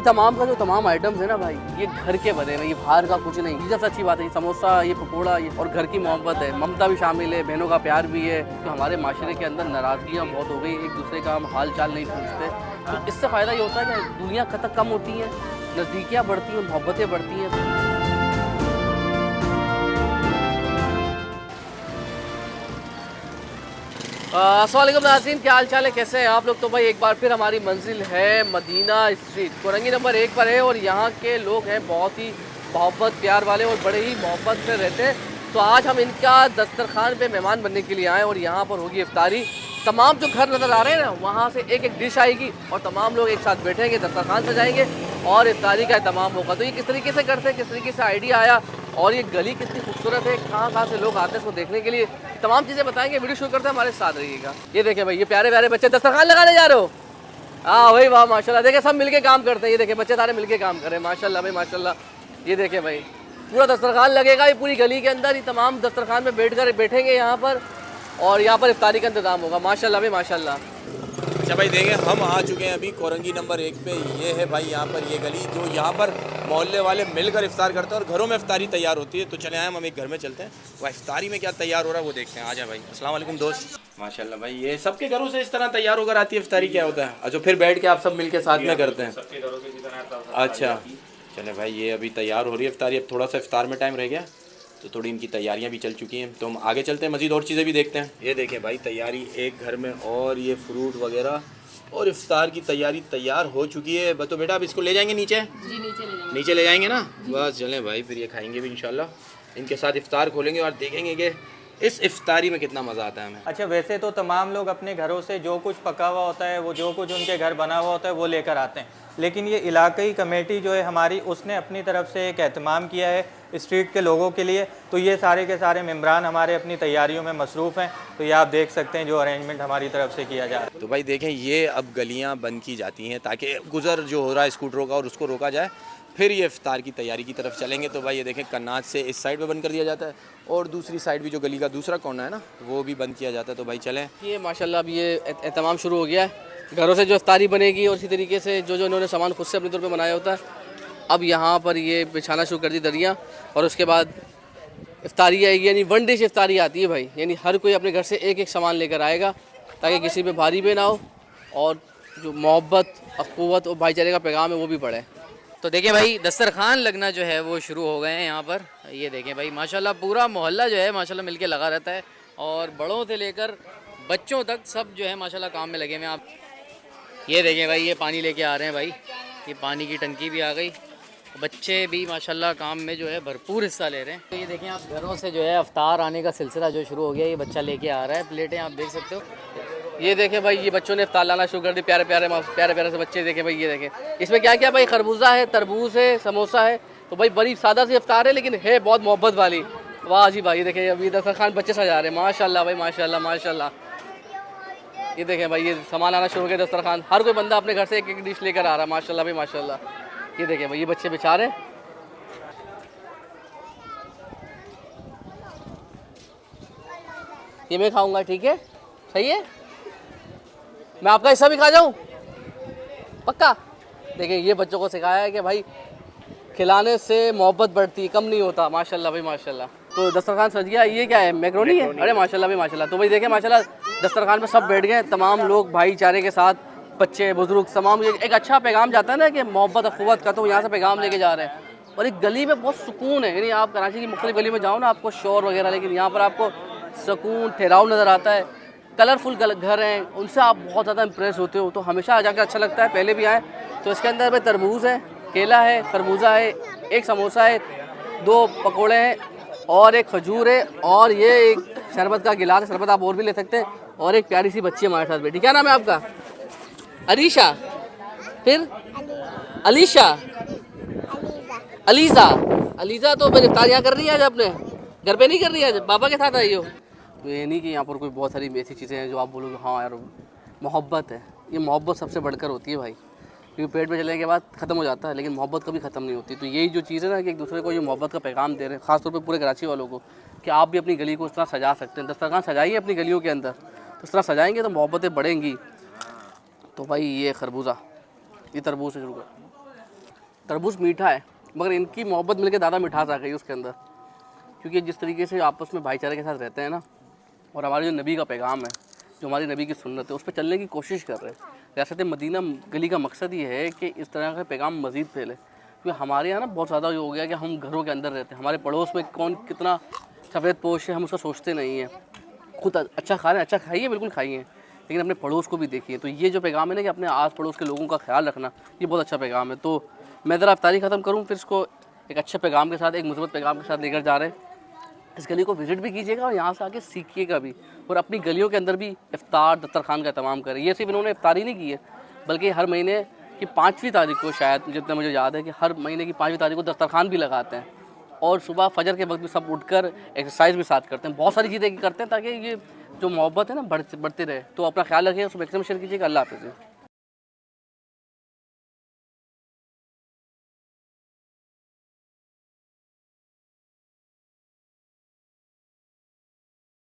तमाम का जो तमाम आइटम्स है ना भाई, ये घर के बने हैं, ये बाहर का कुछ नहीं। ये सबसे अच्छी बात है, ये समोसा, ये पकोड़ा, ये और घर की मोहब्बत है, ममता भी शामिल है, बहनों का प्यार भी है। तो हमारे माशरे के अंदर नाराज़गियाँ बहुत हो गई, एक दूसरे का हम हाल चाल नहीं पूछते। तो इससे फ़ायदा ये होता है कि दुनिया कम होती हैं, नज़दीकियाँ बढ़ती हैं, मोहब्बतें बढ़ती हैं। अस्सलाम वालेकुम नाज़रीन, क्या हाल चाल है, कैसे हैं आप लोग। तो भाई एक बार फिर हमारी मंजिल है मदीना स्ट्रीट, कोरंगी नंबर 1 पर है। और यहाँ के लोग हैं बहुत ही मोहब्बत प्यार वाले और बड़े ही मोहब्बत से रहते हैं। तो आज हम इनका दस्तरखान पे मेहमान बनने के लिए आए और यहाँ पर होगी इफ्तारी। तमाम जो घर नज़र आ रहे हैं ना, वहाँ से एक एक डिश आएगी और तमाम लोग एक साथ बैठेंगे, दस्तरखान सजाएंगे और इफ्तारी का तमाम होगा। तो ये किस तरीके से करते हैं, किस तरीके से आइडिया आया और ये गली कितनी खूबसूरत है, कहाँ से लोग आते हैं इसको देखने के लिए, तमाम चीज़ें बताएंगे। वीडियो शुरू करते हैं, हमारे साथ रहिएगा। ये देखें भाई, ये प्यारे प्यारे बच्चे दस्तरखान लगाने जा रहे हो। हाँ भाई, वाह माशाल्लाह। देखें सब मिलके काम करते हैं। ये देखें बच्चे सारे मिलके काम कर रहे हैं, माशाल्लाह भाई माशाल्लाह। ये देखें भाई, पूरा दस्तरखान लगेगा ये पूरी गली के अंदर। ये तमाम दस्तरखान में बैठेंगे यहाँ पर और यहाँ पर इफ्तारी का इंतजाम होगा, माशाल्लाह भाई माशाल्लाह। अच्छा भाई देखें, हम आ चुके हैं अभी कोरंगी नंबर 1 पे। ये है भाई यहाँ पर ये गली जो यहाँ पर मोहल्ले वाले मिलकर इफ्तार करते हैं और घरों में इफ्तारी तैयार होती है। तो चले आए हम एक घर में चलते हैं, वह इफ्तारी में क्या तैयार हो रहा है वो देखते हैं। आ जाए भाई। अस्सलाम वालेकुम दोस्त। माशाल्लाह भाई, ये सबके घरों से इस तरह तैयार होकर आती है इफ्तारी, क्या होता है? अच्छा, फिर बैठ के आप सब मिल के साथ में करते हैं। अच्छा चले भाई, ये अभी तैयार हो रही है इफ्तारी। अब थोड़ा सा इफ्तार में टाइम रह गया तो थोड़ी इनकी तैयारियां भी चल चुकी हैं। तो हम आगे चलते हैं, मज़ीद और चीज़ें भी देखते हैं। ये देखें भाई, तैयारी एक घर में और ये फ्रूट वगैरह और इफ्तार की तैयारी तैयार हो चुकी है। तो बेटा अब इसको ले जाएंगे नीचे? जी नीचे ले जाएंगे ना। बस चलें भाई, फिर ये खाएंगे भी इंशाल्लाह। इनके साथ इफ्तार खोलेंगे और देखेंगे कि इस इफ्तारी में कितना मज़ा आता है हमें। अच्छा, वैसे तो तमाम लोग अपने घरों से जो कुछ पका हुआ होता है, वो जो कुछ उनके घर बना हुआ होता है वो लेकर आते हैं। लेकिन ये इलाक़ाई कमेटी जो है हमारी, उसने अपनी तरफ से एक एहतमाम किया है स्ट्रीट के लोगों के लिए। तो ये सारे के सारे मेम्बरान हमारे अपनी तैयारियों में मसरूफ़ हैं। तो ये आप देख सकते हैं जो अरेंजमेंट हमारी तरफ से किया जा रहा है। तो भाई देखें, ये अब गलियाँ बंद की जाती हैं ताकि गुज़र जो हो रहा है स्कूटरों का और उसको रोका जाए। फिर ये इफ्तार की तैयारी की तरफ चलेंगे। तो भाई ये देखें, कन्नाज से इस साइड पे बंद कर दिया जाता है और दूसरी साइड भी जो गली का दूसरा कोना है ना, वो भी बंद किया जाता है। तो भाई चलें। ये माशाल्लाह अब ये एहतमाम शुरू हो गया है, घरों से जो इफ्तारी बनेगी और इसी तरीके से जो जो इन्होंने सामान खुद से अपने तौर पे बनाया होता है, अब यहाँ पर ये बिछाना शुरू कर दी दरियाँ। और उसके बाद इफ्तारी आएगी, यानी वन डिश इफ्तारी आती है भाई। यानी हर कोई अपने घर से एक एक सामान लेकर आएगा ताकि किसी पे भारी भी ना हो और जो मोहब्बत, अख़ुवत और भाईचारे का पैगाम है वो भी बढ़े। तो देखिए भाई, दस्तरखान लगना जो है वो शुरू हो गए हैं यहाँ पर। ये देखें भाई माशाल्लाह, पूरा मोहल्ला जो है माशाल्लाह मिलके लगा रहता है और बड़ों से लेकर बच्चों तक सब जो है माशाल्लाह काम में लगे हुए हैं। आप ये देखें भाई, ये पानी लेके आ रहे हैं भाई, ये पानी की टंकी भी आ गई। बच्चे भी माशाल्लाह काम में जो है भरपूर हिस्सा ले रहे हैं। तो ये देखें आप, घरों से जो है अफ्तार आने का सिलसिला जो शुरू हो गया। ये बच्चा लेके आ रहा है प्लेटें, आप देख सकते हो। ये देखें भाई, ये बच्चों ने इफ्तार लाना शुरू कर दी, प्यारे प्यारे से बच्चे। देखें भाई, ये देखें इसमें क्या क्या भाई, खरबूजा है, तरबूज है, समोसा है। तो भाई बड़ी सादा सी इफ्तार है लेकिन है बहुत मोहब्बत वाली। वाह जी भाई, ये देखें अभी दस्तरखान बच्चे सजा रहे हैं, माशाल्लाह भाई माशाल्लाह माशाल्लाह। ये देखें भाई, ये सामान आना शुरू हो गया दस्तरखान। हर कोई बंदा अपने घर से एक एक डिश लेकर आ रहा है, माशाल्लाह भाई माशाल्लाह। ये देखें भाई, ये बच्चे बिछा रहे हैं। ये मैं खाऊंगा, ठीक है, सही है। मैं आपका हिस्सा भी खा जाऊं, पक्का। देखिए ये बच्चों को सिखाया है कि भाई खिलाने से मोहब्बत बढ़ती है, कम नहीं होता, माशाल्लाह भाई माशाल्लाह। तो दस्तरखान सज गया। ये क्या है, मैक्रोनी है? अरे माशाल्लाह भाई माशाल्लाह। तो भाई देखें माशाल्लाह, दस्तरखान पे सब बैठ गए, तमाम लोग भाईचारे के साथ, बच्चे बुजुर्ग तमाम। एक अच्छा पैगाम जाता है ना कि मोहब्बत अख़ुवत का, तो यहाँ से पैगाम लेके जा रहे हैं। और एक गली में बहुत सुकून है। यानी आप कराची की मुख्तलिफ गली में जाओ ना, आपको शोर वगैरह, लेकिन यहाँ पर आपको सुकून, ठहराव नज़र आता है। कलरफुल घर हैं, उनसे आप बहुत ज़्यादा इंप्रेस होते हो, तो हमेशा आ जाकर अच्छा लगता है। पहले भी आए तो इसके अंदर में तरबूज है, केला है, खरबूजा है, एक समोसा है, 2 पकोड़े हैं और एक खजूर है, और ये एक शरबत का गिलास है। शरबत आप और भी ले सकते हैं। और एक प्यारी सी बच्ची हमारे साथ बैठी। क्या नाम है आपका? अरीशा, फिर अलीशा, अलीज़ा। अलीज़ा तो फिर इफ्तार यहाँ कर रही है आज अपने घर पे नहीं कर रही है, आज पापा के साथ आई हो? तो ये नहीं कि यहाँ पर कोई बहुत सारी ऐसी चीज़ें हैं जो आप बोलोगे हाँ यार मोहब्बत है। ये मोहब्बत सबसे बढ़कर होती है भाई, क्योंकि पेट में चलने के बाद ख़त्म हो जाता है, लेकिन मोहब्बत कभी ख़त्म नहीं होती। तो यही जो चीज़ है ना कि एक दूसरे को ये मोहब्बत का पैगाम दे रहे हैं, ख़ासतौर पे पूरे कराची वालों को, कि आप भी अपनी गली को इस तरह सजा सकते हैं। दस्तरखान सजाइए अपनी गलियों के अंदर, तो इस तरह सजाएँगे तो मोहब्बतें बढ़ेंगी। तो भाई ये खरबूजा, ये तरबूज से शुरू कर। तरबूज मीठा है, मगर इनकी मोहब्बत मिलकर ज़्यादा मिठास आ गई उसके अंदर, क्योंकि जिस तरीके से आपस में भाईचारे के साथ रहते हैं ना, और हमारे जो नबी का पैगाम है, जो हमारी नबी की सुन्नत है, उस पर चलने की कोशिश कर रहे हैं। रियासत मदीना गली का मकसद ये है कि इस तरह का पैगाम मज़ीद फैले, क्योंकि हमारे यहाँ ना बहुत ज़्यादा ये हो गया कि हम घरों के अंदर रहते हैं, हमारे पड़ोस में कौन कितना सफ़ेद पोश है हम उसका सोचते नहीं हैं। खुद अच्छा खा रहे हैं, अच्छा खाइए, बिल्कुल खाइए, लेकिन अपने पड़ोस को भी देखिए। तो ये जो पैगाम है ना कि अपने आस पड़ोस के लोगों का ख्याल रखना, ये बहुत अच्छा पैगाम है। तो मैं ज़रा अफ्तारी ख़त्म करूँ, फिर इसको एक अच्छे पैगाम के साथ, एक मुस्बत पैगाम के साथ लेकर जा रहे हैं। इस गली को विज़िट भी कीजिएगा और यहाँ से आके सीखिएगा भी, और अपनी गलियों के अंदर भी इफ्तार दस्तरखान का एहतमाम करें। ये सिर्फ इन्होंने इफ्तारी नहीं की है, बल्कि हर महीने की 5वीं तारीख को, शायद जितना मुझे याद है, कि हर महीने की 5वीं तारीख को दस्तरखान भी लगाते हैं, और सुबह फजर के वक्त भी सब उठकर एक्सरसाइज भी साथ करते हैं। बहुत सारी चीज़ें करते हैं ताकि ये जो मोहब्बत है ना बढ़ते रहे। तो अपना ख्याल रखिए, उसको मैक्सिमम शेयर कीजिएगा। अल्लाह हाफ़िज़।